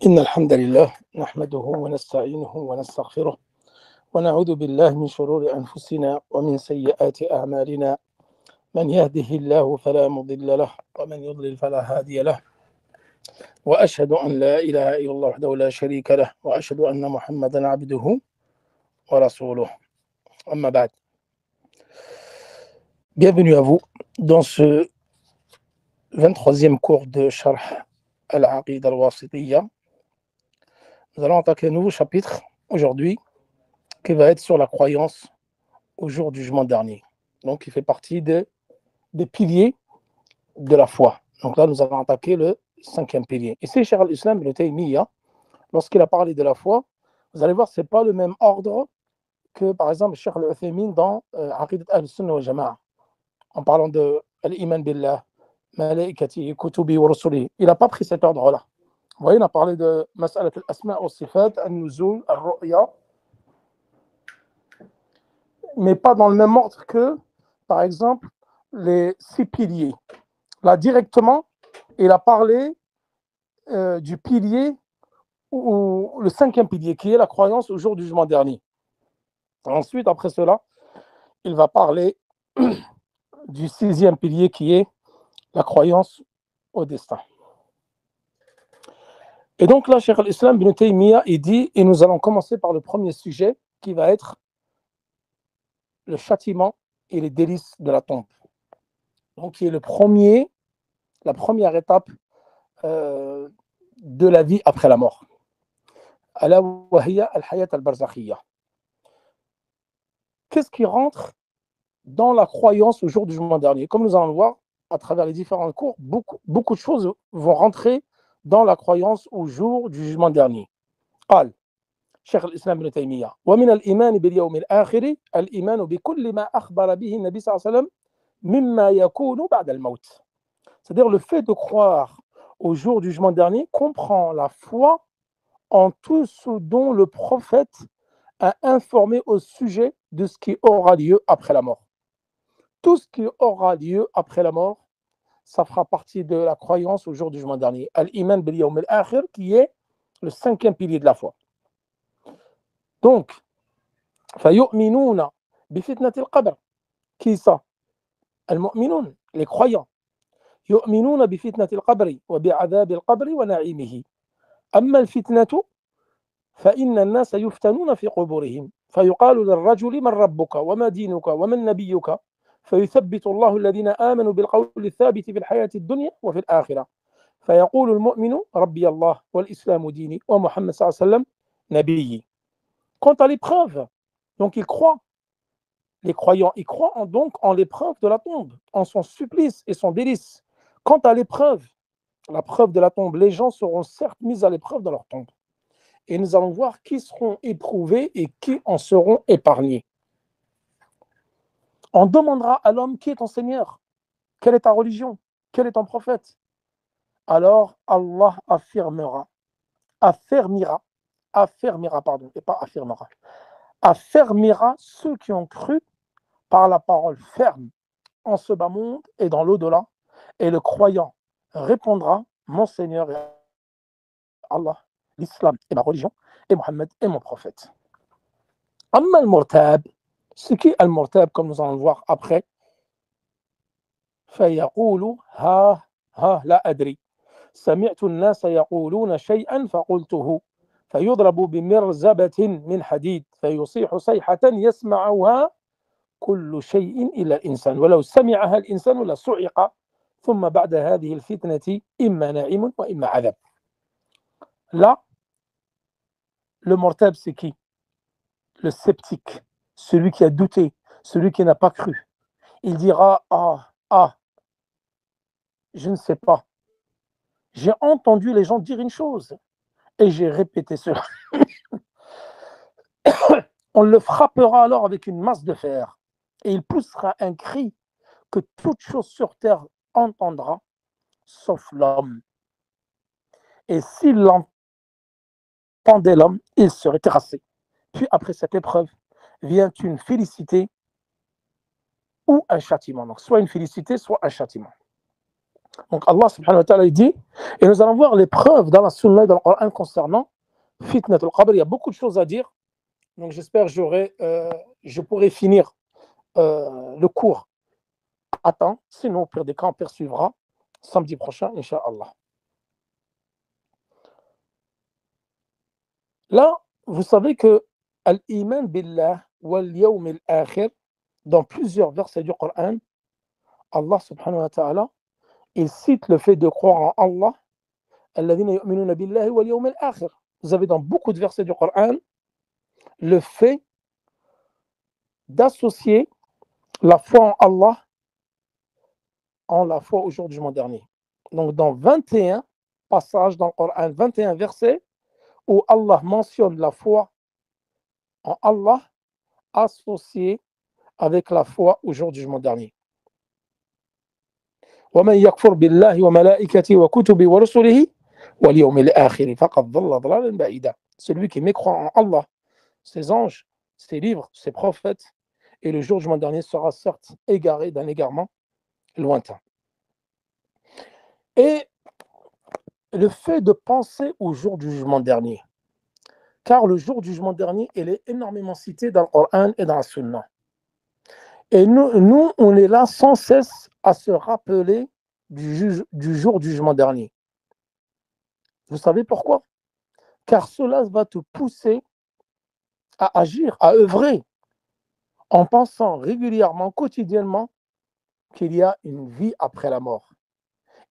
إن الحمد لله نحمده ونستعينه ونستغفره ونعوذ بالله من شرور أنفسنا ومن سيئات أعمالنا من يهده الله فلا مضل له ومن يضلل فلا هادي له وأشهد أن لا إله إلا الله وحده لا شريك له وأشهد أن محمدا عبده ورسوله أما بعد. Bienvenue à vous dans ce 23e cours de Sharh al-Aqida al-Wasitiyya. Nous allons attaquer un nouveau chapitre aujourd'hui qui va être sur la croyance au jour du jugement dernier. Donc, il fait partie des piliers de la foi. Donc là, nous allons attaquer le 5e pilier. Ici, Cheikh al-Islam ibn Taymiyyah, lorsqu'il a parlé de la foi, vous allez voir, ce n'est pas le même ordre que, par exemple, Cheikh al-Uthaymin dans Aqidat al-Sunnah wa Jama'a, en parlant de l'iman billah, malaikati, kutubi wa rusuli. Il n'a pas pris cet ordre-là. Vous voyez, on a parlé de Mas'alat al-Asma' wa Sifat, al-Nuzul, al-Ru'ya, mais pas dans le même ordre que, par exemple, les 6 piliers. Là, directement, il a parlé du pilier, ou le 5e pilier, qui est la croyance au jour du jugement dernier. Ensuite, après cela, il va parler du 6e pilier, qui est la croyance au destin. Et donc là, Cheikh al-Islam ibn Taymiyyah, il dit, et nous allons commencer par le premier sujet, qui va être le châtiment et les délices de la tombe. Donc, qui est la première étape de la vie après la mort. Ala wa hiya al-hayat al-barzakhiyya. Qu'est-ce qui rentre dans la croyance au jour du jugement dernier? Comme nous allons le voir à travers les différents cours, beaucoup de choses vont rentrer dans la croyance au jour du jugement dernier. قال شيخ الإسلام ابن تيمية ومن الإيمان باليوم الآخر الإيمان بكل ما أخبر به النبي صلى الله عليه وسلم مما يكون بعد الموت. C'est-à-dire le fait de croire au jour du jugement dernier comprend la foi en tout ce dont le prophète a informé au sujet de ce qui aura lieu après la mort. Tout ce qui aura lieu après la mort, ça fera partie de la croyance au jour du jugement dernier. Al-Iman bil Yawm al-Akhir, qui est le 5e pilier de la foi. Donc, فَيُؤْمِنُونَ بِفِتْنَةِ الْقَبْرِ. Qui ça? Al-Mu'minun, les croyants. يؤمنون بفتنة القبر وبعذاب القبر ونعيمه. أما الفتنة فإن الناس يفتنون في قبورهم فيقال للرجل من ربك وما دينك ومن نبيك فيثبت الله الذين آمنوا بالقول الثابت في الحياة الدنيا وفي الآخرة فيقول المؤمن ربي الله والإسلام ديني ومحمد صلى الله عليه وسلم نبيي. Quant à l'épreuve, donc ils croient, les croyants, ils croient donc en l'épreuve de la tombe, en son supplice et son délice. Quant à l'épreuve, la preuve de la tombe, les gens seront certes mis à l'épreuve dans leur tombe. Et nous allons voir qui seront éprouvés et qui en seront épargnés. On demandera à l'homme qui est ton Seigneur, quelle est ta religion, quel est ton prophète. Alors Allah affermira, ceux qui ont cru par la parole ferme en ce bas monde et dans l'au-delà. Et le croyant répondra, mon Seigneur est Allah, l'islam est ma religion, et Mohammed est mon prophète. Amma al-murtab, ce qui est al-murtab, comme nous allons le voir après, فيقول ها لا أدري سمعت الناس يقولون شيئا فقلته فيضرب بمرزبة من حديد فيصيح صيحة يسمعها كل شيء إلا الإنسان ولو سمعها الإنسان لصعق ثم بعد هذه الفتنة إما نعيم وإما عذاب. Là, le murtab, c'est qui? Le sceptique, celui qui a douté, celui qui n'a pas cru. Il dira, je ne sais pas. J'ai entendu les gens dire une chose et j'ai répété cela. On le frappera alors avec une masse de fer et il poussera un cri que toute chose sur terre entendra, sauf l'homme. Et s'il l'entendait l'homme, il serait terrassé. Puis après cette épreuve, vient une félicité ou un châtiment. Donc soit une félicité, soit un châtiment. Donc Allah subhanahu wa ta'ala il dit, et nous allons voir les preuves dans la sunna et dans le Coran concernant fitnat al-qabr. Il y a beaucoup de choses à dire, donc j'espère que je pourrai finir le cours à temps, sinon au pire des cas on poursuivra samedi prochain, Inch'Allah. Là, vous savez que al-iman billah wal yawm al-akhir, dans plusieurs versets du Coran, Allah subhanahu wa ta'ala, il cite le fait de croire en Allah. Alladhina yu'minuna billahi wal yawm al-akhir. Vous avez dans beaucoup de versets du Coran le fait d'associer la foi en Allah en la foi au jour du jugement dernier. Donc dans 21 passages dans le Coran, 21 versets où Allah mentionne la foi en Allah associée avec la foi au jour du jugement dernier. ومن يكفر بالله وملائكته وكتبه ورسله واليوم الآخر فقد ضل ضلالا بعيدا. Celui qui mécroit en Allah, ses anges, ses livres, ses prophètes, et le jour du jugement dernier sera certes égaré d'un égarement lointain. Et le fait de penser au jour du jugement dernier, car le jour du jugement dernier, il est énormément cité dans le Coran et dans la Sunna. Et nous, on est là sans cesse à se rappeler du jour du jugement dernier. Vous savez pourquoi? Car cela va te pousser à agir, à œuvrer, en pensant régulièrement, quotidiennement, qu'il y a une vie après la mort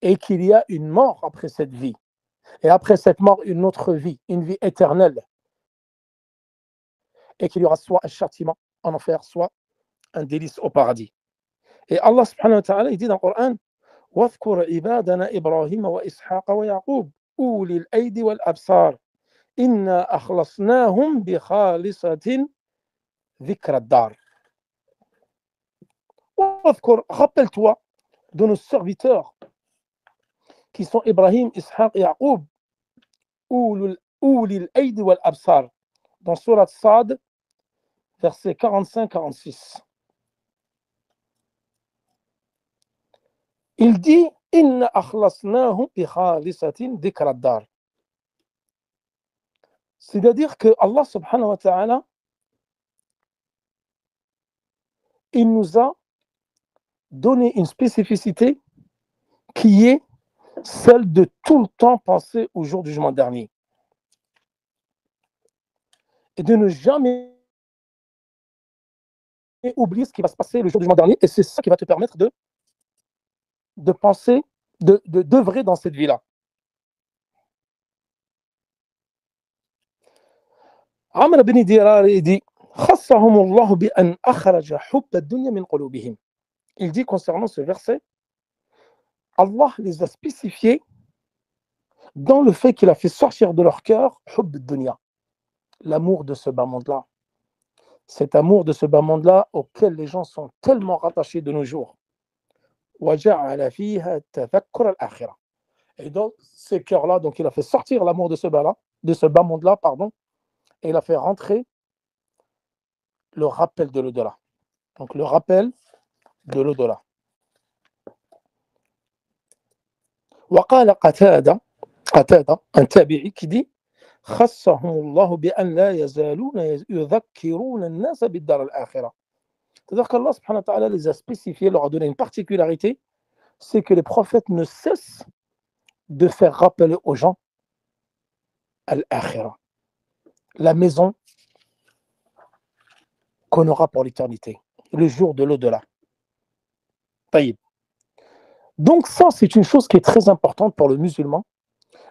et qu'il y a une mort après cette vie. Et après cette mort, une autre vie, une vie éternelle. Et qu'il y aura soit un châtiment en enfer, soit un délice au paradis. Et Allah subhanahu wa ta'ala, il dit dans le Coran, وَاذْكُرْ عِبَادَنَا إِبْرَاهِيمَ وَإِسْحَاقَ وَيَعْقُوبَ أُولِي الْأَيْدِ وَالْأَبْصَارِ إِنَّا أَخْلَصْنَاهُم بِخَالِصَةٍ ذِكْرَ الدَّارِ. Rappelle-toi de nos serviteurs qui sont Ibrahim, Ishaq et Yaqub, أُولِي الْأَيْدِ وَالْأَبْصَارِ, dans Surat Sad, versets 45-46. Il dit Inna akhlasnahum bi khalisatin dhikra ad-dar. C'est-à-dire que Allah subhanahu wa ta'ala, il nous a donné une spécificité qui est celle de tout le temps penser au jour du jugement dernier et de ne jamais oublier ce qui va se passer le jour du jugement dernier, et c'est ça qui va te permettre de penser, d'œuvrer dans cette vie-là. Amr ibn Dirar dit خصهم الله بأن أخرج حب الدنيا من قلوبهم. Il dit concernant ce verset, Allah les a spécifiés dans le fait qu'il a fait sortir de leur cœur حب الدنيا, l'amour de ce bas monde-là. Cet amour de ce bas monde-là auquel les gens sont tellement rattachés de nos jours. وجعل فيها تذكر الآخرة. Et dans ces cœurs-là, donc il a fait sortir l'amour de ce bas monde-là, pardon, et il a fait rentrer le rappel de l'au-delà. Donc le rappel de l'au-delà. وقال قتادة, un tabi'i qui dit خصهم الله بأن لا يزالون يذكرون الناس بالدار الآخرة. C'est-à-dire qu'Allah subhanahu wa ta'ala les a spécifiés, leur a donné une particularité, c'est que les prophètes ne cessent de faire rappeler aux gens al-akhira, la maison qu'on aura pour l'éternité, le jour de l'au-delà. Taïb. Donc ça, c'est une chose qui est très importante pour le musulman,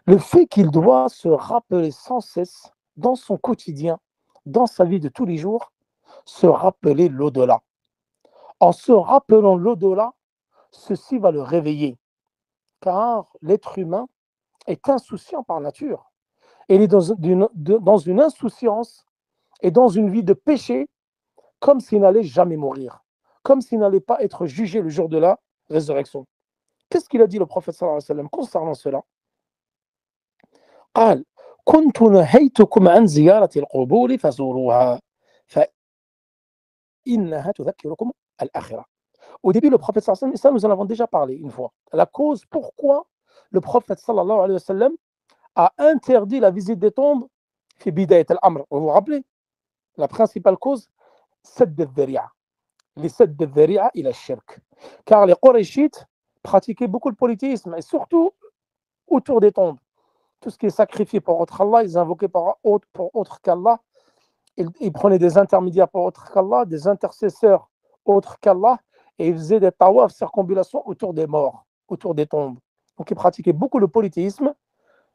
le fait qu'il doit se rappeler sans cesse, dans son quotidien, dans sa vie de tous les jours, se rappeler l'au-delà. En se rappelant l'au-delà, ceci va le réveiller, car l'être humain est insouciant par nature. Il est dans une insouciance et dans une vie de péché, comme s'il n'allait jamais mourir, comme s'il n'allait pas être jugé le jour de la résurrection. Qu'est-ce qu'il a dit le prophète sallallahu alayhi wa sallam concernant cela? قال كنت نهيتكم عن زيارة القبور فزوروها فإنها تذكركم الآخرة Au début, le prophète sallallahu alayhi wa sallam, ça nous en avons déjà parlé une fois. La cause pourquoi le prophète sallallahu alayhi wa sallam a interdit la visite des tombes, fi bidayat al-amr. Vous vous rappelez? La principale cause, sadd al-dhari'a. Les sadd al-dhari'a ila al-shirk. Car les Qurayshites pratiquaient beaucoup le polythéisme, et surtout autour des tombes. Tout ce qui est sacrifié pour autre Allah, ils invoquaient pour autre qu'Allah. Ils prenaient des intermédiaires pour autre qu'Allah, des intercesseurs autres qu'Allah, et ils faisaient des tawaf, circumambulations autour des morts, autour des tombes. Donc ils pratiquaient beaucoup le polythéisme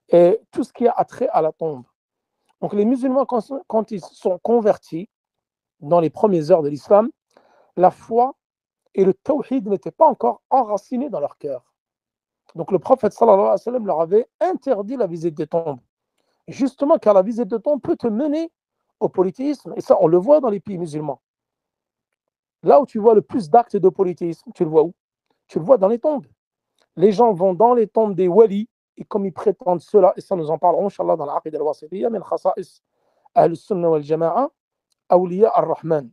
et tout ce qui a trait à la tombe. Donc les musulmans, quand ils sont convertis dans les premières heures de l'islam, la foi et le tawhid n'étaient pas encore enracinés dans leur cœur. Donc le prophète sallallahu alayhi wa sallam leur avait interdit la visite des tombes. Justement, car la visite de tombes peut te mener au polythéisme. Et ça, on le voit dans les pays musulmans. Là où tu vois le plus d'actes de polythéisme, tu le vois où? Tu le vois dans les tombes. Les gens vont dans les tombes des walis, et comme ils prétendent cela, et ça nous en parlerons, Inch'Allah, dans l'Aqid al-Wasitiyya, min khasa'is Ahl-Sunnah wal-Jama'a, Awliya ar-Rahman.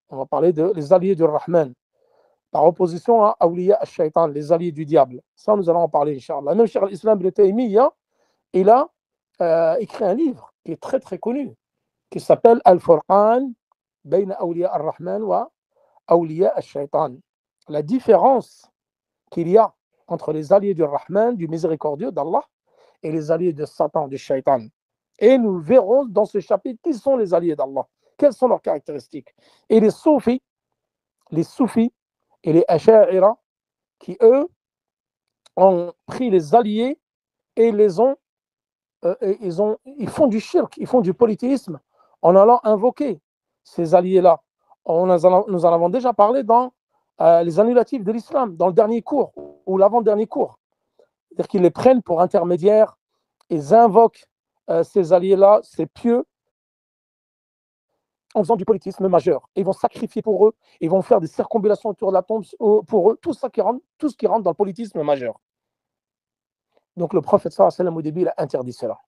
On va parler des alliés du Rahman, par opposition à Awliya al-Shaytan, les alliés du diable. Ça, nous allons en parler, Inch'Allah. Même Cheikh al-Islam ibn Taymiyyah, il a écrit un livre qui est très très connu, qui s'appelle Al-Furqan bayna Awliya ar-Rahman wa Awliya al-Shaytan. La différence qu'il y a entre les alliés du Rahman, du miséricordieux d'Allah, et les alliés de Satan, du Shaytan. Et nous verrons dans ce chapitre qui sont les alliés d'Allah, quelles sont leurs caractéristiques. Et les soufis et les asha'ira, qui eux ont pris les alliés et ils font du shirk, ils font du polythéisme en allant invoquer ces alliés-là. Nous en avons déjà parlé dans les annulatifs de l'islam, dans le dernier cours ou l'avant-dernier cours. C'est-à-dire qu'ils les prennent pour intermédiaires, ils invoquent ces alliés-là, ces pieux, en faisant du politisme majeur. Ils vont sacrifier pour eux, ils vont faire des circonambulations autour de la tombe pour eux, tout ce qui rentre dans le politisme majeur. Donc le prophète sallallahu alayhi wa sallam, au début, il a interdit cela.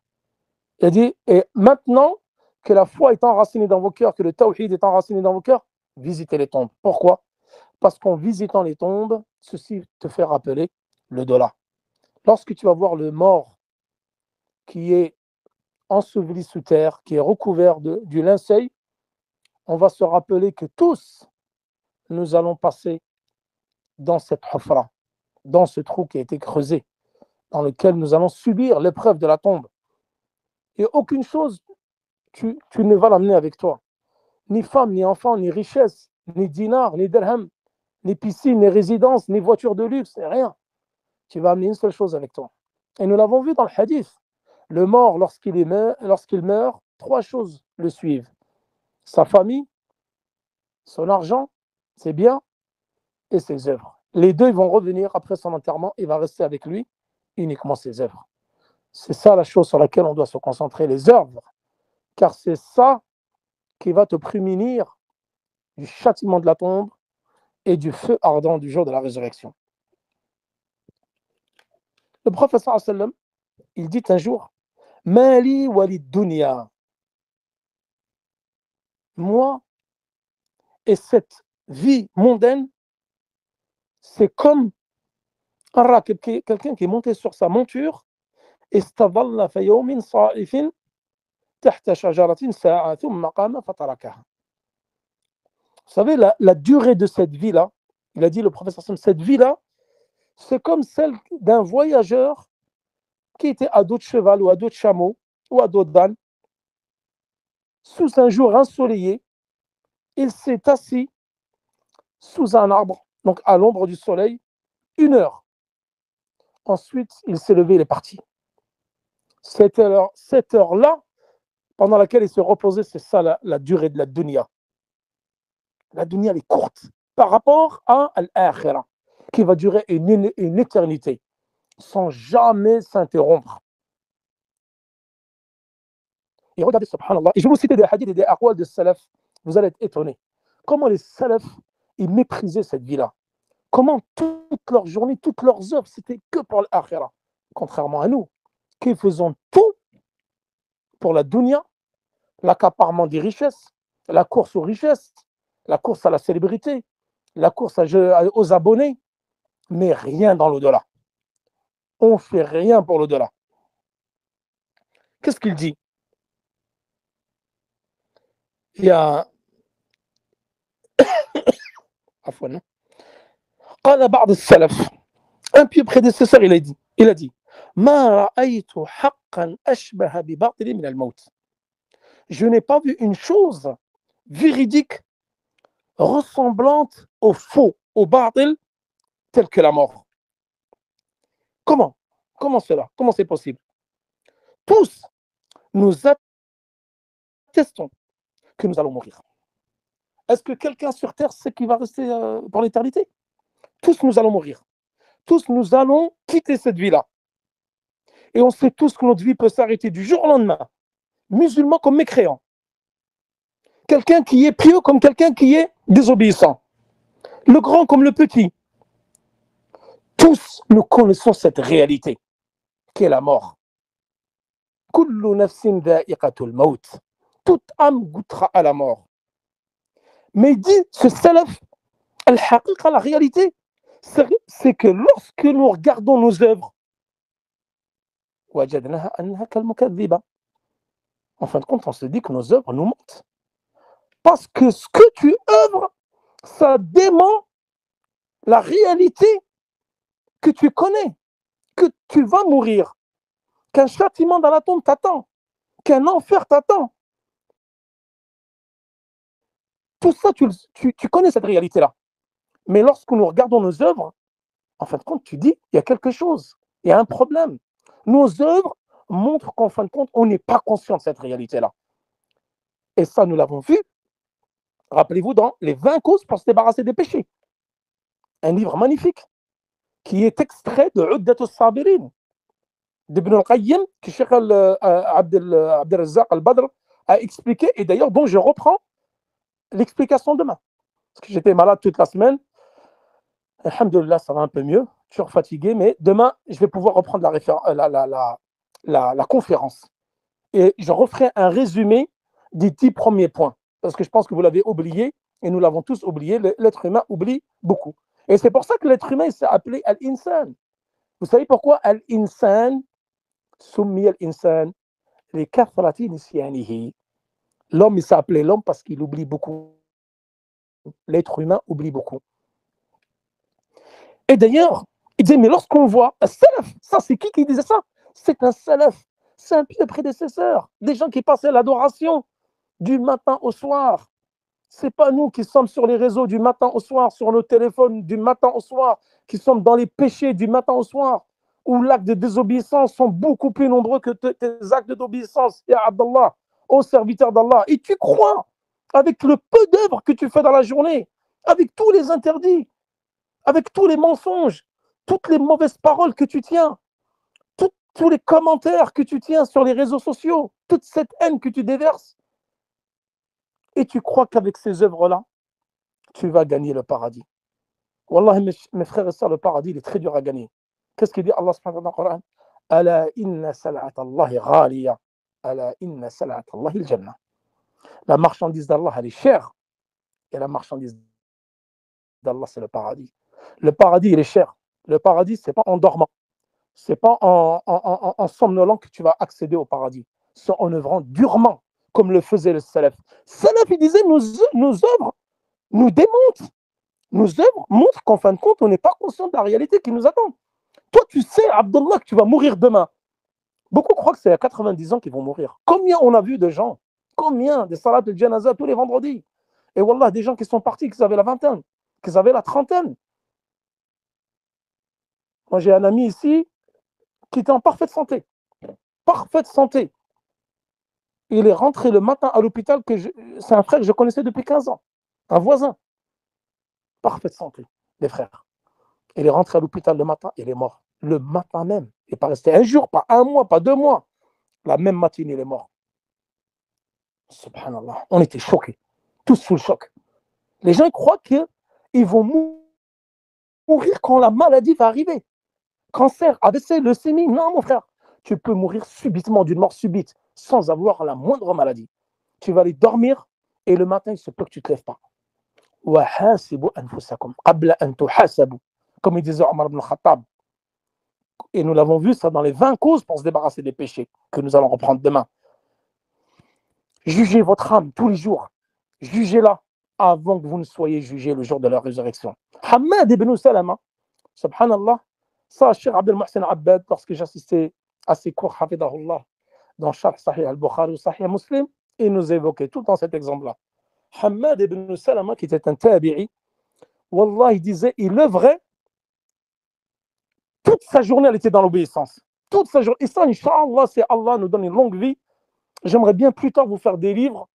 Il a dit, et maintenant que la foi est enracinée dans vos cœurs, que le tawhid est enraciné dans vos cœurs, visitez les tombes. Pourquoi? Parce qu'en visitant les tombes, ceci te fait rappeler le dollar. Lorsque tu vas voir le mort qui est enseveli sous terre, qui est recouvert du linceul, on va se rappeler que tous, nous allons passer dans cette hufra, dans ce trou qui a été creusé, dans lequel nous allons subir l'épreuve de la tombe. Et aucune chose, tu ne vas l'amener avec toi. Ni femme, ni enfant, ni richesse, ni dinar, ni dirham, ni piscine, ni résidence, ni voiture de luxe, rien. Tu vas amener une seule chose avec toi. Et nous l'avons vu dans le hadith. Le mort, lorsqu'il meurt, trois choses le suivent. Sa famille, son argent, ses biens et ses œuvres. Les deux ils vont revenir après son enterrement, il va rester avec lui uniquement ses œuvres. C'est ça la chose sur laquelle on doit se concentrer, les œuvres. Car c'est ça qui va te prémunir du châtiment de la tombe et du feu ardent du jour de la résurrection. Le prophète sallallahu alayhi wa sallam, il dit un jour, Mali walid dunya. Moi et cette vie mondaine, c'est comme un rakib, quelqu'un qui est monté sur sa monture, استظل في يوم صائف تحت شجرة ساعة ثم قام فتركها. Vous savez, la durée de cette vie-là, il a dit le professeur, cette vie-là, c'est comme celle d'un voyageur qui était à dos de cheval ou à dos de chameau ou à dos d'âne, sous un jour ensoleillé, il s'est assis sous un arbre, donc à l'ombre du soleil, 1 heure. Ensuite, il s'est levé, il est parti. Cette heure-là, pendant laquelle il se reposait, c'est ça la durée de la dunya. La dunya, elle est courte par rapport à l'akhira, qui va durer une éternité, sans jamais s'interrompre. Et regardez, subhanallah, et je vais vous citer des hadiths et des aqwal de salaf, vous allez être étonnés. Comment les salaf, ils méprisaient cette vie-là. Comment toute leur journée, toutes leurs œuvres, c'était que pour l'akhira. Contrairement à nous, qui faisons tout pour la dunya, l'accaparement des richesses, la course aux richesses, la course à la célébrité, la course aux abonnés, mais rien dans l'au-delà. On ne fait rien pour l'au-delà. Qu'est-ce qu'il dit? Il y a قال بعض السلف, un pieux prédécesseur, il a dit ما رأيت حقا أشبه بباطل من الموت. Je n'ai pas vu une chose véridique ressemblante au faux, au batil, telle que la mort. Comment? Comment cela? Comment c'est possible? Tous, nous attestons que nous allons mourir. Est-ce que quelqu'un sur Terre sait qu'il va rester pour l'éternité? Tous, nous allons mourir. Tous, nous allons quitter cette vie-là. Et on sait tous que notre vie peut s'arrêter du jour au lendemain. Musulman comme mécréant. Quelqu'un qui est pieux comme quelqu'un qui est désobéissant. Le grand comme le petit. Tous, nous connaissons cette réalité, qui est la mort. Kullu nafsin dha'iqatul maut. Toute âme goûtera à la mort. Mais il dit, ce salaf, al-haqiqa, la réalité, c'est que lorsque nous regardons nos œuvres, en fin de compte, on se dit que nos œuvres nous mentent. Parce que ce que tu œuvres, ça dément la réalité que tu connais, que tu vas mourir, qu'un châtiment dans la tombe t'attend, qu'un enfer t'attend. Tout ça, tu connais cette réalité-là. Mais lorsque nous regardons nos œuvres, en fin de compte, tu dis, il y a quelque chose, il y a un problème. Nos œuvres montrent qu'en fin de compte, on n'est pas conscient de cette réalité-là. Et ça, nous l'avons vu, rappelez-vous, dans les 20 causes pour se débarrasser des péchés. Un livre magnifique, qui est extrait de Uddat al-Sabirin, d'Ibn al-Qayyim, que Cheikh Abdelrazak al-Badr a expliqué, et d'ailleurs dont je reprends l'explication demain. Parce que j'étais malade toute la semaine. Alhamdulillah, ça va un peu mieux. Toujours fatigué, mais demain, je vais pouvoir reprendre la conférence. Et je referai un résumé des 10 premiers points. Parce que je pense que vous l'avez oublié, et nous l'avons tous oublié. L'être humain oublie beaucoup. Et c'est pour ça que l'être humain s'est appelé Al-Insan. Vous savez pourquoi Al-Insan, Summi Al-Insan, les kathrati nisyanihi. L'homme, il s'est appelé l'homme parce qu'il oublie beaucoup. L'être humain oublie beaucoup. Et d'ailleurs, il disait, mais lorsqu'on voit un salaf, ça c'est qui disait ça? C'est un salaf, c'est un pieux prédécesseur, des gens qui passaient l'adoration du matin au soir. Ce n'est pas nous qui sommes sur les réseaux du matin au soir, sur nos téléphones du matin au soir, qui sommes dans les péchés du matin au soir, où l'acte de désobéissance sont beaucoup plus nombreux que tes actes d'obéissance, ya Abdallah, ô serviteur d'Allah. Et tu crois, avec le peu d'œuvres que tu fais dans la journée, avec tous les interdits, avec tous les mensonges, toutes les mauvaises paroles que tu tiens, tous les commentaires que tu tiens sur les réseaux sociaux, toute cette haine que tu déverses, et tu crois qu'avec ces œuvres-là, tu vas gagner le paradis. Wallahi, mes frères et sœurs, le paradis, il est très dur à gagner. Qu'est-ce qu'il dit Allah subhanahu wa ta'ala? Ala inna sal'at Allahi ghaliya. Ala inna sal'at Allahi al-jannah. La marchandise d'Allah, elle est chère. Et la marchandise d'Allah, c'est le paradis. Le paradis, il est cher. Le paradis, ce n'est pas en dormant. Ce n'est pas en somnolant que tu vas accéder au paradis. C'est en œuvrant durement, comme le faisait le salaf. Salaf, il disait, nos œuvres nous démontrent. Nos œuvres montrent qu'en fin de compte, on n'est pas conscient de la réalité qui nous attend. Toi, tu sais, Abdallah, que tu vas mourir demain. Beaucoup croient que c'est à 90 ans qu'ils vont mourir. Combien on a vu de gens? Combien des salats de janaza tous les vendredis? Et wallah, des gens qui sont partis, qui avaient la vingtaine, qui avaient la trentaine. Moi, j'ai un ami ici qui était en parfaite santé. Parfaite santé. Il est rentré le matin à l'hôpital, c'est un frère que je connaissais depuis 15 ans. Un voisin. Parfaite santé, des frères. Il est rentré à l'hôpital le matin, il est mort. Le matin même. Il n'est pas resté un jour, pas un mois, pas 2 mois. La même matinée, il est mort. Subhanallah. On était choqués. Tous sous le choc. Les gens ils croient qu'ils vont mourir quand la maladie va arriver. Cancer, AVC, leucémie. Non, mon frère. Tu peux mourir subitement, d'une mort subite, sans avoir la moindre maladie. Tu vas aller dormir et le matin, il se peut que tu ne te lèves pas. وحاسبوا أنفسكم قبل أن تحاسبوا, comme il disait Omar ibn al-Khattab. Et nous l'avons vu ça dans les 20 causes pour se débarrasser des péchés que nous allons reprendre demain. Jugez votre âme tous les jours. Jugez-la avant que vous ne soyez jugés le jour de la résurrection. Hamad ibn Salama, subhanallah, ça, Cheikh Abdel Mohsen Abbad, lorsque j'assistais à ses cours, hafidahullah, dans Sharh Sahih al-Bukhari ou Sahih Muslim, il nous évoquait tout le temps cet exemple-là. Hamad ibn Salama, qui était un tabi'i, wallah, il disait, il œuvrait, toute sa journée, elle était dans l'obéissance. Toute sa journée. Et ça, Inch'Allah, si Allah nous donne une longue vie, j'aimerais bien plus tard vous faire des livres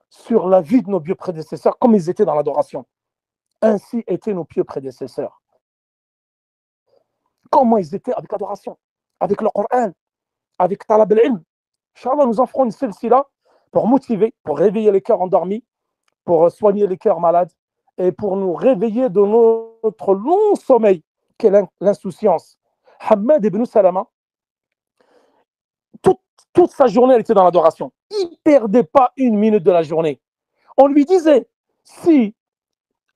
sur la vie de nos pieux prédécesseurs, comme ils étaient dans l'adoration. Ainsi étaient nos pieux prédécesseurs. Comment ils étaient avec l'adoration, avec le Coran, avec Talab al-Ilm. Inch'Allah, nous en ferons une silsila pour motiver, pour réveiller les cœurs endormis, pour soigner les cœurs malades et pour nous réveiller de notre long sommeil, qu'est l'insouciance. Hamad ibn Salama, toute sa journée, elle était dans l'adoration. Il ne perdait pas une minute de la journée. On lui disait, si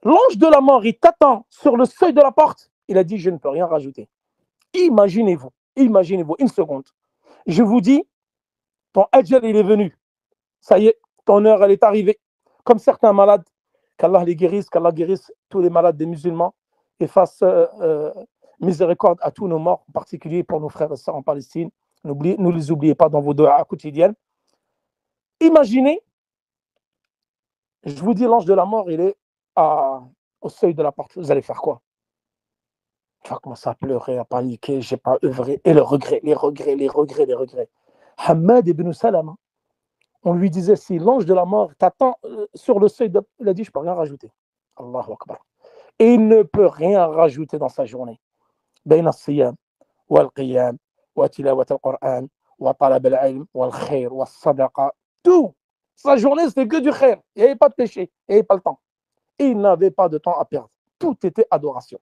l'ange de la mort, il t'attend sur le seuil de la porte, il a dit, je ne peux rien rajouter. Imaginez-vous, une seconde. Je vous dis, ton ajal, il est venu. Ça y est, ton heure, elle est arrivée. Comme certains malades, qu'Allah les guérisse, qu'Allah guérisse tous les malades des musulmans et fasse miséricorde à tous nos morts, en particulier pour nos frères et sœurs en Palestine. Ne les oubliez pas dans vos doigts quotidiennes. Imaginez, je vous dis, l'ange de la mort, il est au seuil de la porte. Vous allez faire quoi? Tu vas commencer à pleurer, à paniquer, j'ai pas œuvré. Et les regrets. Hamad ibn Salama, on lui disait, si l'ange de la mort t'attend sur le seuil, il a dit, je ne peux rien rajouter. Allahu Akbar. Et il ne peut rien rajouter dans sa journée. Bayna as-siyam, wal-qiyam, wa tilawat al-Qur'an, wa talab al-ilm, wal-khair, wa sadaqa. Tout. Sa journée, c'était que du khair. Il n'y avait pas de péché, il n'y avait pas le temps. Et il n'avait pas de temps à perdre. Tout était adoration.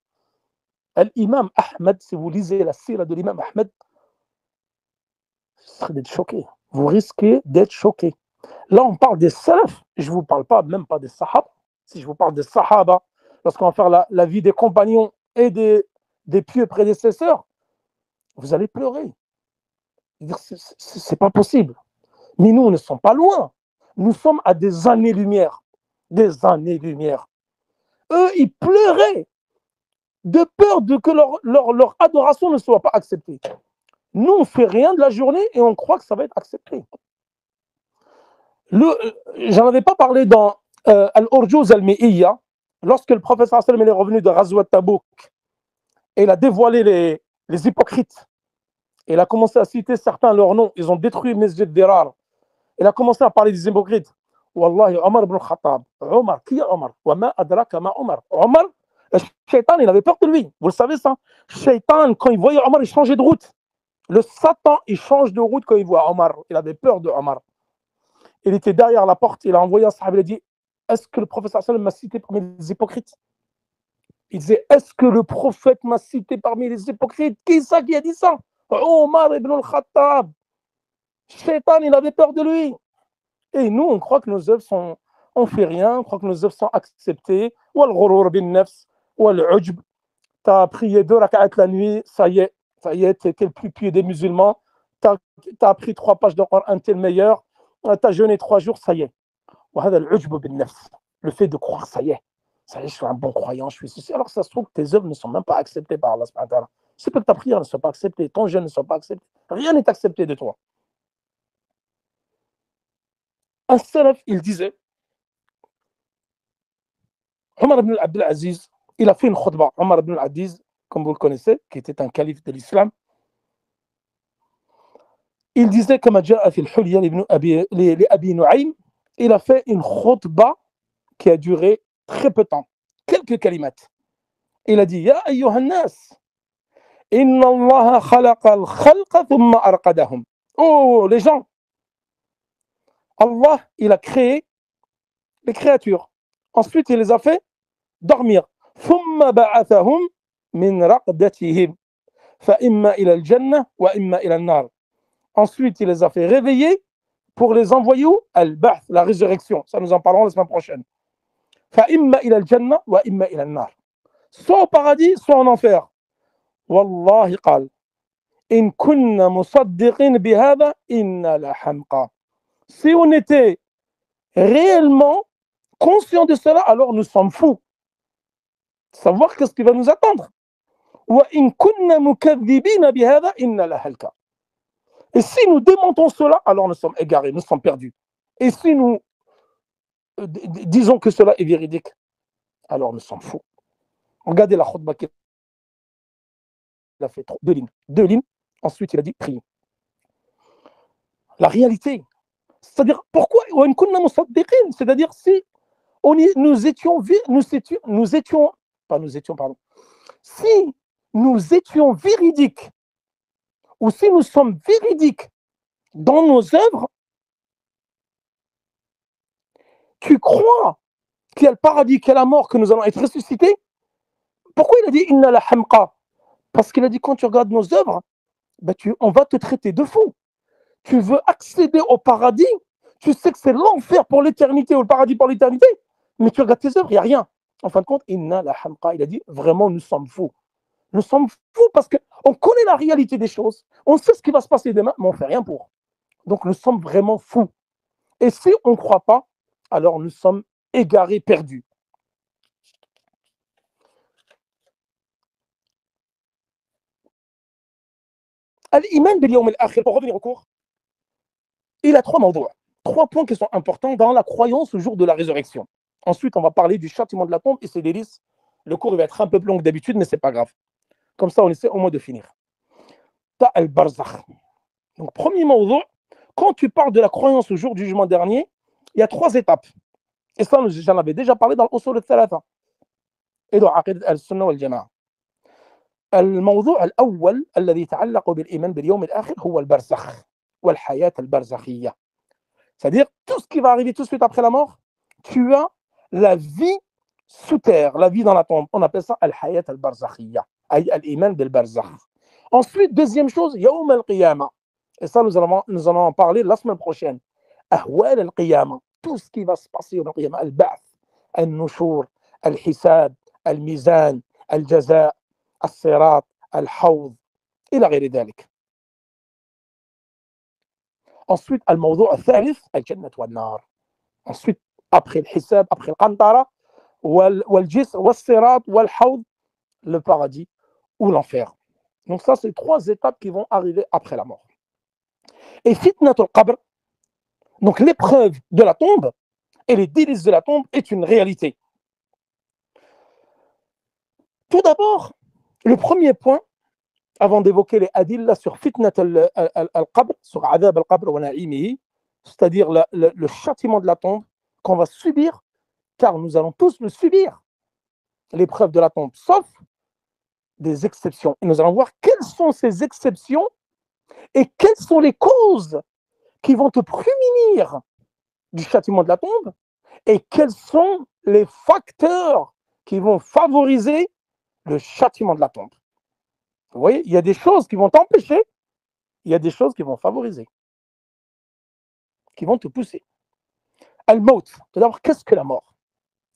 L'imam Ahmed, si vous lisez la sira de l'imam Ahmed, vous serez d'être choqué. Vous risquez d'être choqué. Là, on parle des salafs. Je ne vous parle pas, même pas des sahaba. Si je vous parle des sahaba, lorsqu'on va faire la vie des compagnons et des pieux prédécesseurs, vous allez pleurer. C'est pas possible. Mais nous, ne sommes pas loin. Nous sommes à des années-lumière. Des années-lumière. Eux, ils pleuraient de peur de que leur adoration ne soit pas acceptée. Nous, on ne fait rien de la journée et on croit que ça va être accepté. J'en avais pas parlé dans Al-Urjuz al-Mi'iyya, lorsque le prophète sallam est revenu de Ghazwat Tabouk et il a dévoilé les hypocrites. Il a commencé à citer certains leurs noms. Ils ont détruit Masjid Dirar. Il a commencé à parler des hypocrites. Wallahi, Omar ibn al-Khattab. Omar, qui est Omar? Wama adraka ma Omar. Omar, le shaitan, il avait peur de lui. Vous le savez ça? Le shaitan, quand il voyait Omar, il changeait de route. Le Satan, il change de route quand il voit Omar. Il avait peur de Omar. Il était derrière la porte. Il a envoyé un sahaba. Il a dit, est-ce que le prophète sallam m'a cité parmi les hypocrites? Il disait, est-ce que le prophète m'a cité parmi les hypocrites? Qui est ça qui a dit ça? Omar ibn al-Khattab. Shaitan, il avait peur de lui. Et nous, on croit que nos œuvres sont... On ne fait rien, on croit que nos œuvres sont acceptées. Ou al-ghurur bin nafs, ou al-ujb. Tu as prié 2 rak'at la nuit, ça y est, tu es le plus pieux des musulmans. Tu as appris 3 pages de Coran, tu es le meilleur. Tu as jeûné 3 jours, ça y est. Le fait de croire, ça y est, je suis un bon croyant, je suis ceci. Alors ça se trouve que tes œuvres ne sont même pas acceptées par Allah subhanahu wa ta'ala. C'est pas que ta prière ne soit pas acceptée, ton jeûne ne soit pas accepté. Rien n'est accepté de toi. Un salaf, il disait, Omar ibn Abdel Aziz, il a fait une khutbah. Omar ibn Aziz, comme vous le connaissez, qui était un calife de l'islam, il disait, comme a dit Abi Nu'aym, il a fait une khutbah qui a duré très peu de temps, quelques kalimat. Il a dit, Ya ayyuhan nas, inna Allah khalaqa al-khalqa thumma arqadahum. Oh, les gens, Allah, il a créé les créatures. Ensuite, il les a fait dormir. ثم بعثهم من رقدتهم فإما إلى الجنة وإما إلى النار. Ensuite, il les a fait réveiller pour les envoyer où? Al-Ba'th, la résurrection. Ça, nous en parlerons la semaine prochaine. فإما إلى الجنة وإما إلى النار. Soit au paradis, soit en enfer. والله قال إن كنا مصدقين بهذا إن لحمقى. Si on était réellement conscient de cela, alors nous sommes fous. Savoir qu'est-ce qui va nous attendre. وإن كنا مكذبين بهذا إن لهلكى. Et si nous démentons cela, alors nous sommes égarés, nous sommes perdus. Et si nous disons que cela est véridique, alors nous sommes fous. Regardez la khutbah qu'il a fait, 2 lignes. 2 lignes, ensuite il a dit priez. La réalité, c'est-à-dire pourquoi c'est-à-dire si nous étions, si nous étions véridiques, ou si nous sommes véridiques dans nos œuvres, tu crois qu'il y a le paradis, qu'il y a la mort, que nous allons être ressuscités? Pourquoi il a dit inna la hamqa? Parce qu'il a dit quand tu regardes nos œuvres, on va te traiter de fou. Tu veux accéder au paradis, tu sais que c'est l'enfer pour l'éternité ou le paradis pour l'éternité, mais tu regardes tes œuvres, il n'y a rien. En fin de compte, inna la hamqa, il a dit vraiment nous sommes fous. Nous sommes fous parce qu'on connaît la réalité des choses, on sait ce qui va se passer demain, mais on ne fait rien pour. Donc nous sommes vraiment fous. Et si on ne croit pas, alors nous sommes égarés, perdus. Al-Iman bil Yawm al-Akhir, pour revenir au cours, il a 3 mawdou'a, 3 points qui sont importants dans la croyance au jour de la résurrection. Ensuite, on va parler du châtiment de la tombe et ses délices. Le cours va être un peu plus long que d'habitude, mais ce n'est pas grave. Comme ça, on essaie au moins de finir. Ta al-Barzakh. Donc, premier mawdou', quand tu parles de la croyance au jour du jugement dernier, il y a 3 étapes. Et ça, j'en avais déjà parlé dans l'Usul al-Thalatha et dans Aqidat al-Sunnah wal-Jama'a. الموضوع الأول الذي يتعلق بالإيمان باليوم الآخر هو البرزخ والحياة البرزخية. C'est-à-dire, tout ce qui va arriver tout de suite après la mort, tu as la vie sous terre, la vie dans la tombe. On appelle ça al-hayat al-barzakhiyya, al-iman bil-barzakh. Ensuite, deuxième chose, yawm al-qiyamah. Et ça, nous allons en parler la semaine prochaine. Ahwal al-qiyamah. Tout ce qui va se passer au qiyamah, al-ba'th, al-nushur, al-hisab, al-mizan, al-jaza', al-sirat, al-hawd, إلى غير ذلك. Ensuite, الموضوع الثالث الجنة والنار. Ensuite, après le hisab, après le qantara, والجسر والصراط والحوض, le paradis ou l'enfer. Donc ça, c'est 3 étapes qui vont arriver après la mort. Et fitnatul qabr, donc l'épreuve de la tombe et les délices de la tombe est une réalité. Tout d'abord, le premier point, avant d'évoquer les adillas sur fitnat al-qabr, sur adab al-qabr wa na'imihi, c'est-à-dire le châtiment de la tombe qu'on va subir, car nous allons tous le subir, l'épreuve de la tombe, sauf des exceptions. Et nous allons voir quelles sont ces exceptions et quelles sont les causes qui vont te prémunir du châtiment de la tombe et quels sont les facteurs qui vont favoriser le châtiment de la tombe. Vous voyez, il y a des choses qui vont t'empêcher, il y a des choses qui vont favoriser, qui vont te pousser. Al-Maut, tout d'abord, qu'est-ce que la mort?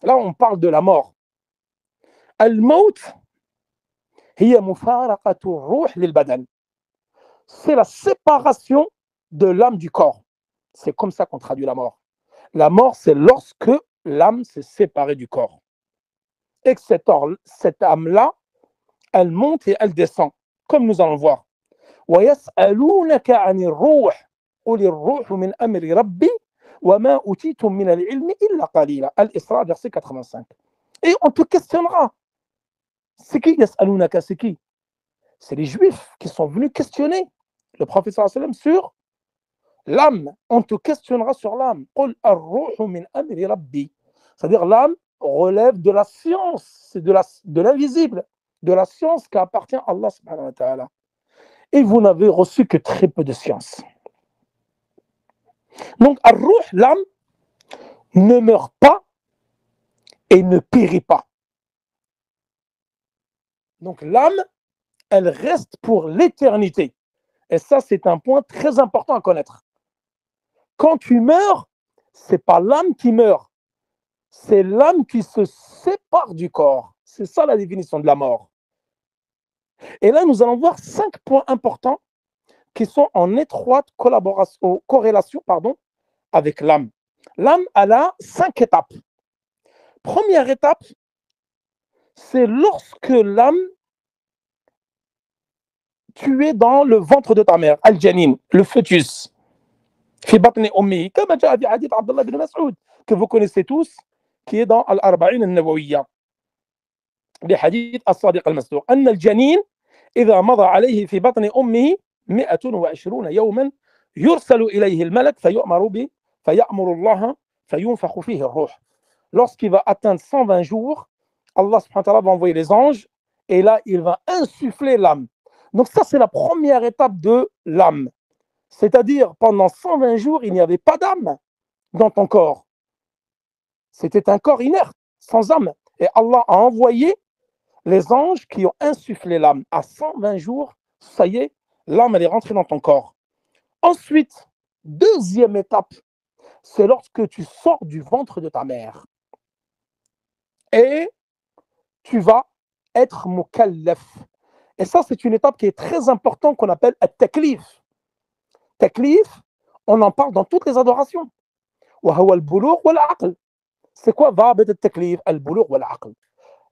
Là, on parle de la mort. Al-Maut, hiya mufaraqatu ruh lil badan. C'est la séparation de l'âme du corps. C'est comme ça qu'on traduit la mort. La mort, c'est lorsque l'âme s'est séparée du corps. Et que cette âme-là, elle monte et elle descend, comme nous allons voir. وَيَسْأَلُونَكَ عَنِ الرُّوحِ قُلِ الرُّوحُ مِنْ أَمْرِ رَبِّي وَمَا أُوتِيتُم مِنَ الْعِلْمِ إِلَّا قَلِيلًا. Al-Isra, verset 85. Et on te questionnera. C'est qui يسألونك? C'est qui? C'est les Juifs qui sont venus questionner le prophète sallallahu alayhi wa sallam sur l'âme. On te questionnera sur l'âme. قُلْ الرُّوحُ مِنْ أَمْرِ رَبِّي. C'est-à-dire l'âme relève de la science, c'est de l'invisible, de la science qui appartient à Allah subhanahu wa ta'ala. Et vous n'avez reçu que très peu de science. Donc, ar-ruh, l'âme, ne meurt pas et ne périt pas. Donc, l'âme, elle reste pour l'éternité. Et ça, c'est un point très important à connaître. Quand tu meurs, c'est pas l'âme qui meurt, c'est l'âme qui se sépare du corps. C'est ça la définition de la mort. Et là, nous allons voir 5 points importants qui sont en étroite corrélation avec l'âme. L'âme, elle a 5 étapes. Première étape, c'est lorsque l'âme, tu es dans le ventre de ta mère, al-janin, le fœtus. في بطن أمه كما جاء في حديث عبد الله بن مسعود que vous connaissez tous qui est dans الأربعين النووية بحديث الصادق المصدوق أن الجنين إذا مضى عليه في بطن أمه 120 يوما يرسل إليه الملك فيأمر الله فينفخ فيه الروح. Lorsqu'il va atteindre 120 jours, Allah subhanahu wa ta'ala va envoyer les anges et là il va insuffler l'âme. Donc ça c'est la première étape de l'âme. C'est-à-dire, pendant 120 jours, il n'y avait pas d'âme dans ton corps. C'était un corps inerte, sans âme. Et Allah a envoyé les anges qui ont insufflé l'âme. À 120 jours, ça y est, l'âme, elle est rentrée dans ton corps. Ensuite, deuxième étape, c'est lorsque tu sors du ventre de ta mère. Et tu vas être mukallaf. Et ça, c'est une étape qui est très importante qu'on appelle at-taklif. Taklif, on en parle dans toutes les adorations. C'est quoi al-taklif, al-bulugh wal-aql?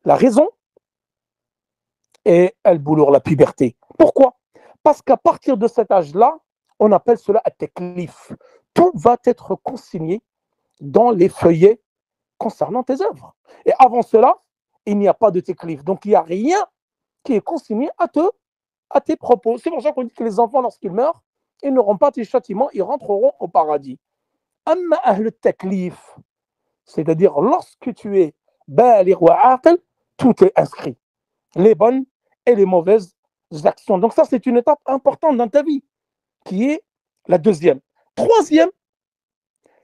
La raison et al-bulugh, la puberté. Pourquoi? Parce qu'à partir de cet âge-là, on appelle cela at-taklif. Tout va être consigné dans les feuillets concernant tes œuvres. Et avant cela, il n'y a pas de taklif. Donc il n'y a rien qui est consigné à tes propos. C'est pour ça qu'on dit que les enfants, lorsqu'ils meurent, ils n'auront pas de châtiment, ils rentreront au paradis. Amma ahl taklif, c'est-à-dire lorsque tu es baligh wa aqil, tout est inscrit. Les bonnes et les mauvaises actions. Donc ça, c'est une étape importante dans ta vie, qui est la deuxième. Troisième,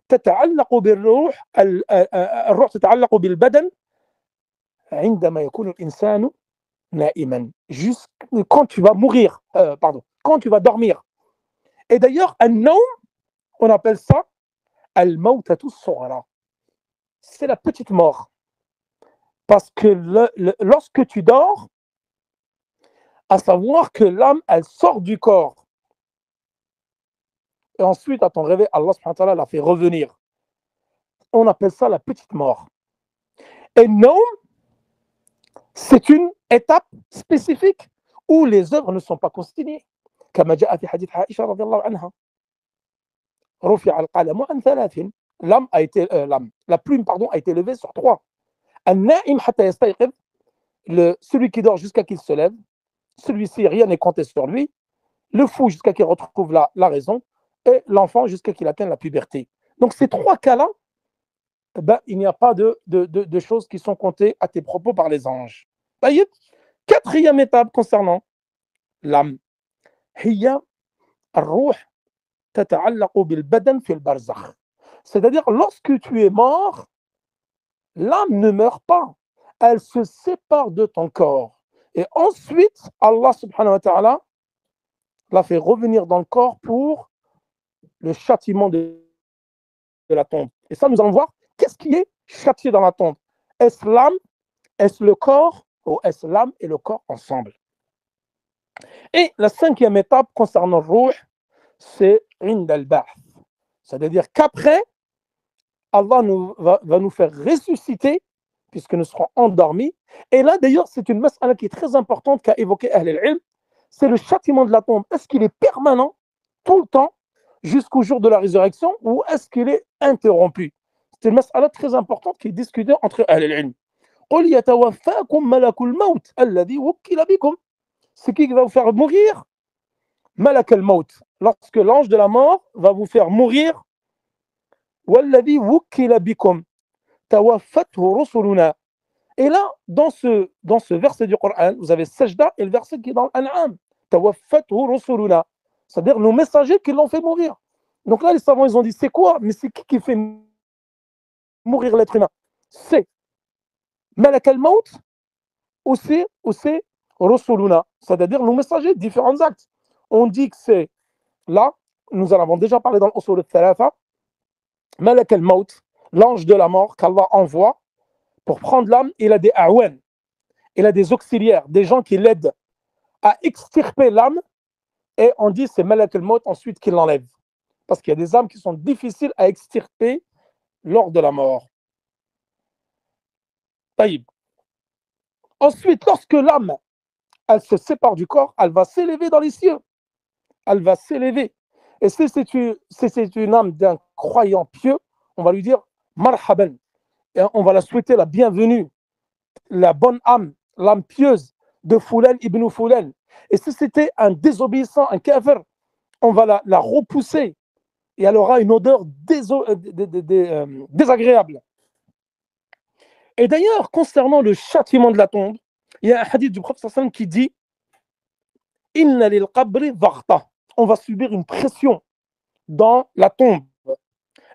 تتعلق بالروح الروح تتعلق بالبدن عندما يكون الإنسان نائما. Quand tu vas mourir, quand tu vas dormir. Et d'ailleurs, un-nawm, on appelle ça al-mawtatu sughra. C'est la petite mort. Parce que lorsque tu dors, à savoir que l'âme, elle sort du corps. Et ensuite, à ton réveil, Allah subhanahu wa ta'ala l'a fait revenir. On appelle ça la petite mort. Et nawm, c'est une étape spécifique où les œuvres ne sont pas consignées. كما جاء في حديث عائشة رضي الله عنها رفع القلم عن 3. La plume a été levée sur 3. النائم حتى يستيقظ, celui qui dort jusqu'à qu'il se lève, celui-ci rien n'est compté sur lui, le fou jusqu'à qu'il retrouve la raison, et l'enfant jusqu'à qu'il atteigne la puberté. Donc ces 3 cas-là, il n'y a pas de choses qui sont comptées à tes propos par les anges. Quatrième étape concernant l'âme. هي الروح تتعلق بالبدن في البرزخ. C'est-à-dire, lorsque tu es mort, l'âme ne meurt pas. Elle se sépare de ton corps. Et ensuite, Allah subhanahu wa ta'ala l'a fait revenir dans le corps pour le châtiment de la tombe. Et ça, nous allons voir qu'est-ce qui est châtié dans la tombe. Est-ce l'âme, est-ce le corps, ou est-ce l'âme et le corps ensemble? Et la 5e étape concernant le ruh, c'est ind al-ba'th. C'est-à-dire qu'après, Allah va nous faire ressusciter, puisque nous serons endormis. Et là, d'ailleurs, c'est une mas'ala qui est très importante qu'a évoqué Ahl al-Ilm, c'est le châtiment de la tombe. Est-ce qu'il est permanent, tout le temps, jusqu'au jour de la résurrection, ou est-ce qu'il est interrompu? C'est une mas'ala très importante qui est discutée entre Ahl al-Ilm. قُلْ يَتَوَفَّاكُمْ مَلَكُ الْمَوْتِ الَّذِي وُكِّلَ بِكُمْ. C'est qui va vous faire mourir? Malak al-Maut. Lorsque l'ange de la mort va vous faire mourir, وَالَّذِي وُكِّلَ بِكُمْ تَوَفَّتْهُ رُسُلُنَا. Et là, dans ce verset du Coran, vous avez Sajda et le verset qui est dans l'An'am. تَوَفَّتْهُ رُسُلُنَا. C'est-à-dire nos messagers qui l'ont fait mourir. Donc là, les savants, ils ont dit, c'est quoi? Mais c'est qui fait mourir l'être humain? C'est Malak al-Maut ou c'est Rusuluna, c'est-à-dire nos messagers, différents actes. On dit que c'est là, nous en avons déjà parlé dans l'Usul al-Thalatha, Malak al-Maut, l'ange de la mort qu'Allah envoie pour prendre l'âme, il a des awen, il a des auxiliaires, des gens qui l'aident à extirper l'âme, et on dit c'est Malak al-Maut ensuite qui l'enlève. Parce qu'il y a des âmes qui sont difficiles à extirper lors de la mort. Taïb. Ensuite, lorsque l'âme, elle se sépare du corps, elle va s'élever dans les cieux. Elle va s'élever. Et si c'est une âme d'un croyant pieux, on va lui dire marhaban. Et on va la souhaiter la bienvenue, la bonne âme, l'âme pieuse de Foulan ibn Foulan. Et si c'était un désobéissant, un kafir, on va la repousser et elle aura une odeur désagréable. Et d'ailleurs, concernant le châtiment de la tombe, il y a un hadith du prophète sallam qui dit Inna lil qabri dhaghta. On va subir une pression dans la tombe.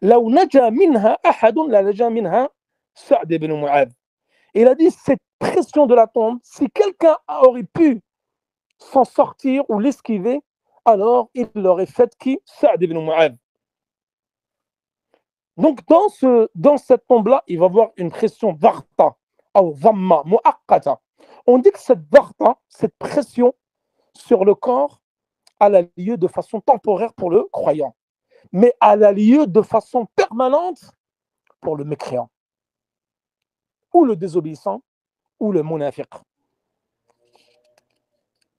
Law naja minha ahadun la naja minha Sa'd ibn Mu'adh. Il a dit cette pression de la tombe, si quelqu'un aurait pu s'en sortir ou l'esquiver, alors il l'aurait fait qui? Sa'd ibn Mu'adh. Donc dans cette tombe-là, il va y avoir une pression dharta, ou dhamma, mu'aqqata. On dit que cette dharta, cette pression sur le corps, elle a lieu de façon temporaire pour le croyant, mais elle a lieu de façon permanente pour le mécréant, ou le désobéissant, ou le munafiq.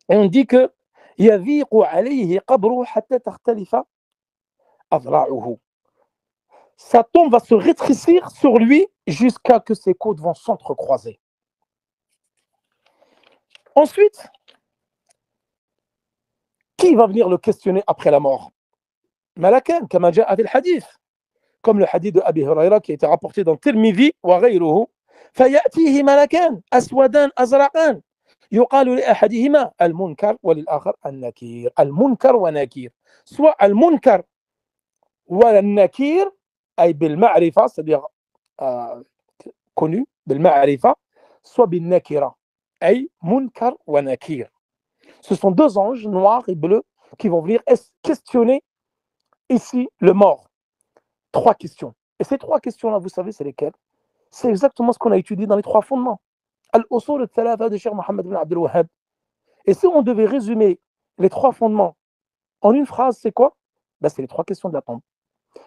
Et on dit que yaviqu alayhi qabruhu hatta takhtalifa adla'uhu. Sa tombe va se rétrécir sur lui jusqu'à que ses côtes vont s'entrecroiser. Ensuite, qui va venir le questionner après la mort? Malakan, kama ja'a fil hadith, comme le hadith de Abi Huraira qui a été rapporté dans Tirmidhi wa ghayruhu, fayatihi malakan aswadan azraqan يقال لأحدهما المنكر وللآخر النكير. المنكر ونكير. soit المنكر والنكير أي بالمعرفة, c'est-à-dire connu بالمعرفة, soit بالنكرة أي منكر ونكير. Ce sont deux anges noirs et bleus qui vont venir questionner ici le mort. Trois questions. Et ces trois questions-là, vous savez, c'est lesquelles? C'est exactement ce qu'on a étudié dans les trois fondements. Al-Usul al-Thalatha de Cheikh Mohammed bin Abdel Wahhab. Et si on devait résumer les trois fondements en une phrase, c'est quoi? C'est les trois questions de la tombe.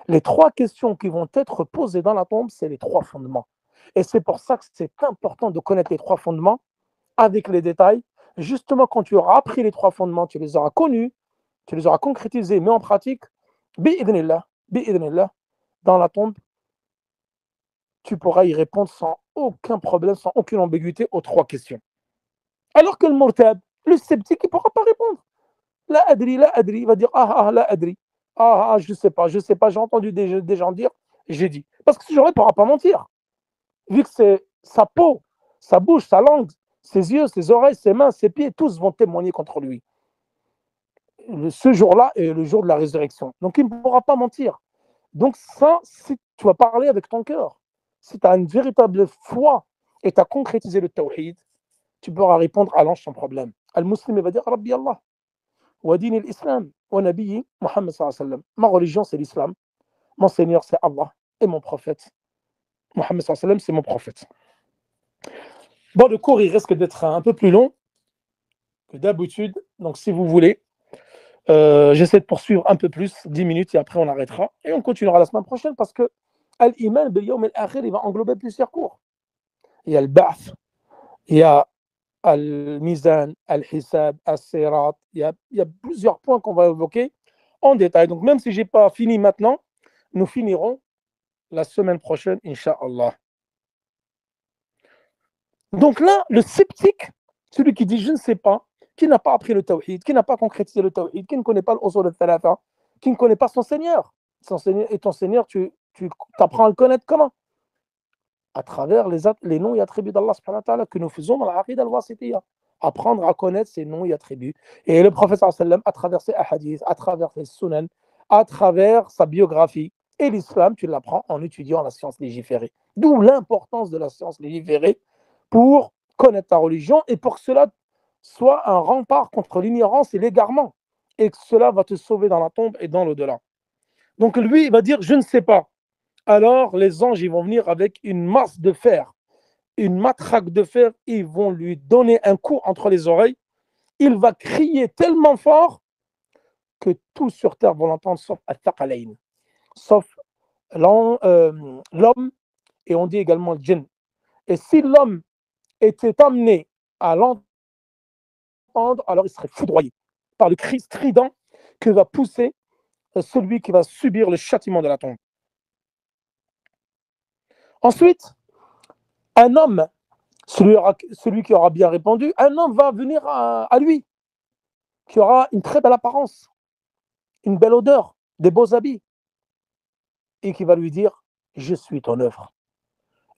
Les trois questions qui vont être posées dans la tombe, c'est les trois fondements. Et c'est pour ça que c'est important de connaître les trois fondements avec les détails. Justement, quand tu auras appris les trois fondements, tu les auras connus, tu les auras concrétisés, mais en pratique, bi'idhnillah, dans la tombe, tu pourras y répondre sans aucun problème, sans aucune ambiguïté aux trois questions. Alors que le murtab, le sceptique, il ne pourra pas répondre. La adri, il va dire la adri. Je ne sais pas, j'ai entendu des gens dire, j'ai dit. Parce que ce jour-là, il ne pourra pas mentir. Vu que c'est sa peau, sa bouche, sa langue, ses yeux, ses oreilles, ses mains, ses pieds, tous vont témoigner contre lui. Ce jour-là est le jour de la résurrection. Donc, il ne pourra pas mentir. Donc, ça, si tu vas parler avec ton cœur, si tu as une véritable foi et tu as concrétisé le tawhid, tu pourras répondre à l'ange sans problème. Al-Muslim va dire Rabbi Allah, wa din al-Islam, wa Nabi Muhammad sallallahu alayhi wa sallam. Ma religion, c'est l'islam. Mon Seigneur, c'est Allah. Et mon prophète, Muhammad sallallahu alayhi wa sallam, c'est mon prophète. Bon, le cours, il risque d'être un peu plus long que d'habitude. Donc, si vous voulez, j'essaie de poursuivre un peu plus, 10 minutes, et après on arrêtera. Et on continuera la semaine prochaine parce que Al-Iman bil Yawm al-Akhir, il va englober plusieurs cours. Il y a le Ba'th, il y a Al-Mizan, Al-Hisab, Al-Sirat. Il y a plusieurs points qu'on va évoquer en détail. Donc, même si je n'ai pas fini maintenant, nous finirons la semaine prochaine, Inch'Allah. Donc là, le sceptique, celui qui dit je ne sais pas, qui n'a pas appris le tawhid, qui n'a pas concrétisé le tawhid, qui ne connaît pas l'usul al-thalatha, qui ne connaît pas son Seigneur. Et ton Seigneur, tu apprends à le connaître comment? À travers les noms et attributs d'Allah subhanahu wa ta'ala que nous faisons dans la aqida al-wasitiyya. Apprendre à connaître ses noms et attributs. Et le prophète sallallahu alayhi wa sallam, à travers ses hadiths, à travers ses sunan, à travers sa biographie. Et l'islam, tu l'apprends en étudiant la science légiférée. D'où l'importance de la science légiférée pour connaître ta religion et pour que cela soit un rempart contre l'ignorance et l'égarement. Et que cela va te sauver dans la tombe et dans l'au-delà. Donc lui, il va dire, je ne sais pas. alors les anges ils vont venir avec une masse de fer, une matraque de fer, ils vont lui donner un coup entre les oreilles. Il va crier tellement fort que tout sur terre vont l'entendre sauf Al-Thaqalayn, sauf l'homme, et on dit également le djinn. Et si l'homme était amené à l'entendre, alors il serait foudroyé par le cri strident que va pousser celui qui va subir le châtiment de la tombe. Ensuite, un homme, celui qui aura bien répondu, un homme va venir à lui, qui aura une très belle apparence, une belle odeur, des beaux habits, et qui va lui dire, je suis ton œuvre.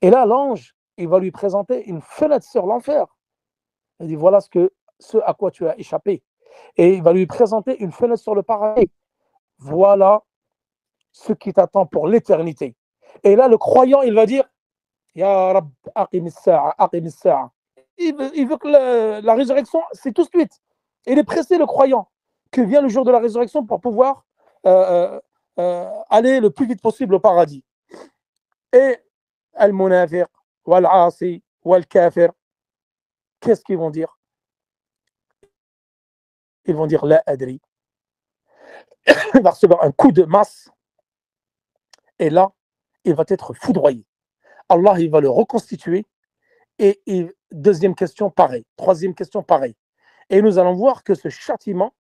Et là, l'ange, il va lui présenter une fenêtre sur l'enfer. Il dit, voilà ce à quoi tu as échappé. Et il va lui présenter une fenêtre sur le paradis. Voilà ce qui t'attend pour l'éternité. Et là, le croyant, il va dire, Ya Rab, aqim as-sa'a, aqim as-sa'a. Il veut que la résurrection, c'est tout de suite. Il est pressé, le croyant, que vient le jour de la résurrection pour pouvoir aller le plus vite possible au paradis. Et al-munafiq, wal-asi, wal-kafir, qu'est-ce qu'ils vont dire? Ils vont dire la adri. Il va recevoir un coup de masse et là, il va être foudroyé. Allah, il va le reconstituer. Et deuxième question, pareil. Troisième question, pareil. Et nous allons voir que ce châtiment,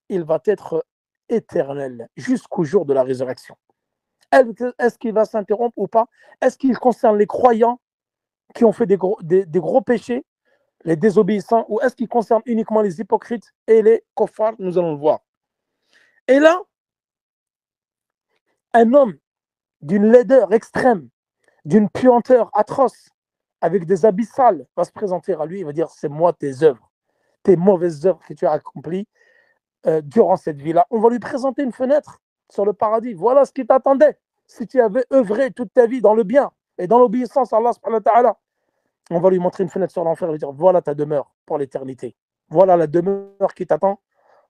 il va être éternel jusqu'au jour de la résurrection. Est-ce qu'il va s'interrompre ou pas? Est-ce qu'il concerne les croyants qui ont fait des gros péchés, les désobéissants, ou est-ce qu'il concerne uniquement les hypocrites et les koffars? Nous allons le voir. Et là, un homme d'une laideur extrême, d'une puanteur atroce, avec des habits sales, va se présenter à lui, il va dire, c'est moi tes œuvres, tes mauvaises œuvres que tu as accomplies durant cette vie-là. On va lui présenter une fenêtre sur le paradis. Voilà ce qui t'attendait si tu avais œuvré toute ta vie dans le bien et dans l'obéissance à Allah subhanahu wa ta'ala. On va lui montrer une fenêtre sur l'enfer et lui dire, voilà ta demeure pour l'éternité. Voilà la demeure qui t'attend.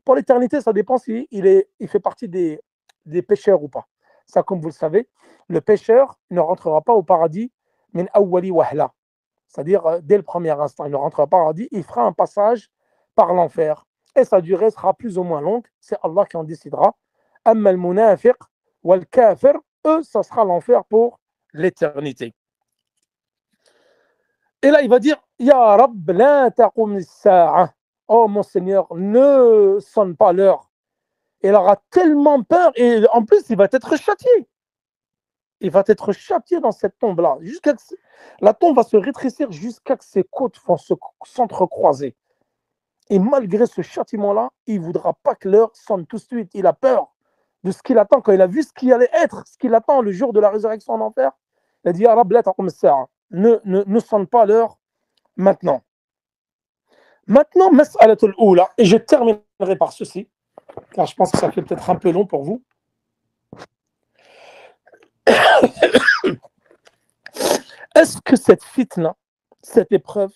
Pour l'éternité, ça dépend s'il il fait partie des pécheurs ou pas. Ça, comme vous le savez, le pécheur ne rentrera pas au paradis min awwali wahla. C'est-à-dire, dès le premier instant, il ne rentrera pas au paradis, il fera un passage par l'enfer. Et sa durée sera plus ou moins longue. C'est Allah qui en décidera. Amma al-munafiq wal-kafir, eux, ça sera l'enfer pour l'éternité. Et là, il va dire, Ya Rab, la taqum as-sa'a. Oh mon Seigneur, ne sonne pas l'heure. Il aura tellement peur et en plus, il va être châtié. Il va être châtié dans cette tombe-là. La tombe va se rétrécir jusqu'à ce que ses côtes vont s'entrecroiser. Et malgré ce châtiment-là, il ne voudra pas que l'heure sonne tout de suite. Il a peur de ce qu'il attend. Quand il a vu ce qui allait être, ce qu'il attend le jour de la résurrection en enfer, il a dit, Ya Rab, la taqum as-sa'a. Ne sonne pas l'heure maintenant. Maintenant, mas'alatul oula, et je terminerai par ceci, car je pense que ça fait peut-être un peu long pour vous. Est-ce que cette fitna, cette épreuve,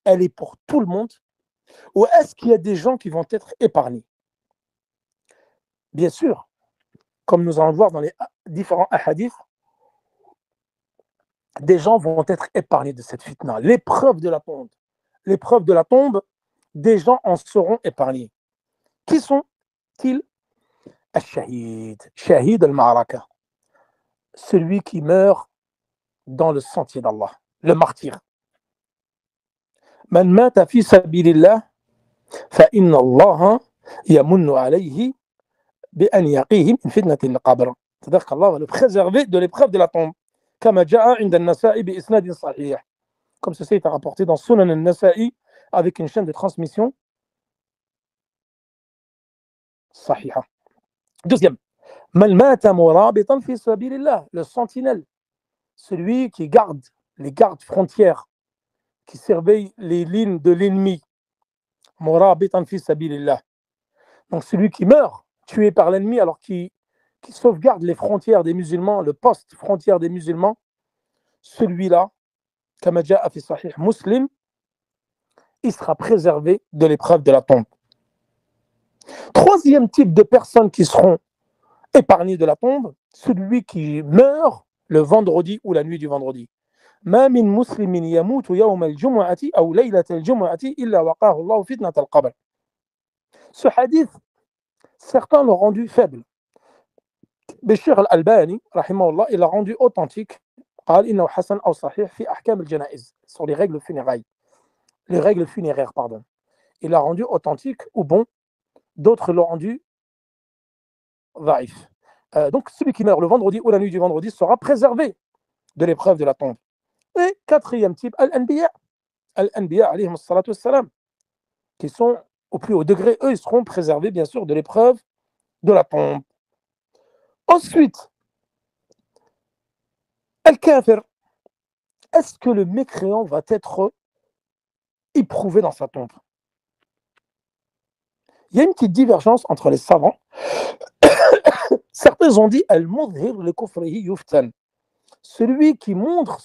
elle est pour tout le monde, ou est-ce qu'il y a des gens qui vont être épargnés? Bien sûr, comme nous allons le voir dans les différents hadiths, des gens vont être épargnés de cette fitna. L'épreuve de la tombe, des gens en seront épargnés. Qui sont-ils? Al-shahid, shahid al-ma'araka, celui qui meurt dans le sentier d'Allah, le martyr. Man mata fi sabilillah fa inna Allah yamunnu alayhi bi an yaqihi min fitnati al-qabr. C'est-à-dire qu'Allah va le préserver de l'épreuve de la tombe. Kama ja'a 'inda an-Nasa'i bi isnadin sahih. Comme ceci est rapporté dans Sunan al-Nasa'i avec une chaîne de transmission sahiha. Deuxième, man mata murabitan fi sabilillah, le sentinelle, celui qui garde les gardes frontières, qui surveille les lignes de l'ennemi. Murabitan fi sabilillah. Donc celui qui meurt, tué par l'ennemi, alors qui sauvegarde les frontières des musulmans, le poste frontière des musulmans, celui-là, kama ja'a fi sahih Muslim, il sera préservé de l'épreuve de la tombe. Troisième type de personnes qui seront épargnées de la tombe, celui qui meurt le vendredi ou la nuit du vendredi. ما من مسلم يموت يوم الجمعة أو ليلة الجمعة إلا وقاه الله فتنة القبر. Ce hadith, certains l'ont rendu faible. Bishir al-Albani, rahimahullah, il l'a rendu authentique. قال إنه حسن أو صحيح في أحكام الجنائز, sur les règles funéraires. Les règles funéraires, pardon. Il l'a rendu authentique ou bon. D'autres l'ont rendu dhaif. Donc celui qui meurt le vendredi ou la nuit du vendredi sera préservé de l'épreuve de la tombe. Et quatrième type, al-anbiya. Al-anbiya, alayhim salatu wassalam, qui sont au plus haut degré, eux, ils seront préservés, bien sûr, de l'épreuve de la tombe. Ensuite, al-kafir. Est-ce que le mécréant va être éprouvé dans sa tombe? Il y a une petite divergence entre les savants. Certains ont dit al-mudhir li kufrihi yuftan. Celui qui montre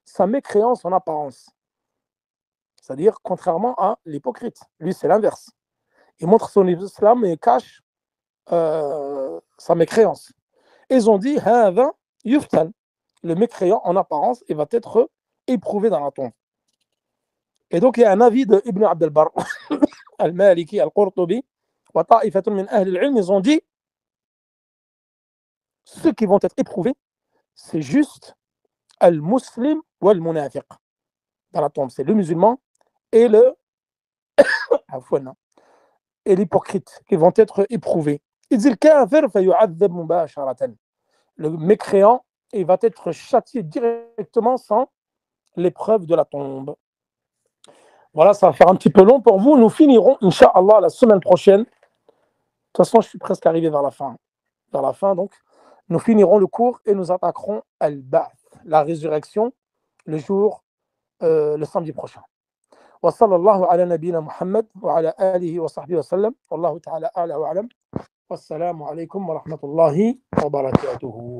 sa mécréance en apparence. C'est-à-dire, contrairement à l'hypocrite. Lui, c'est l'inverse. Il montre son islam et cache sa mécréance. Ils ont dit hadha yuftan. Le mécréant en apparence, il va être éprouvé dans la tombe. Et donc, il y a un avis de Ibn Abd al-Barr, al-Maliki, al-Qurtubi, wa ta'ifatun min ahli al-ilm, ils ont dit ceux qui vont être éprouvés, c'est juste al-muslim ou al-munafiq. Dans la tombe, c'est le musulman et et l'hypocrite qui vont être éprouvés. Il dit le mécréant, il va être châtié directement sans l'épreuve de la tombe. Voilà, ça va faire un petit peu long pour vous. Nous finirons, Inch'Allah, la semaine prochaine. De toute façon, je suis presque arrivé vers la fin. Donc, nous finirons le cours et nous attaquerons al-Ba'th, la résurrection, le samedi prochain. وصلى الله على نبينا محمد وعلى آله وصحبه وسلم والله تعالى أعلى وأعلم والسلام عليكم ورحمة الله وبركاته.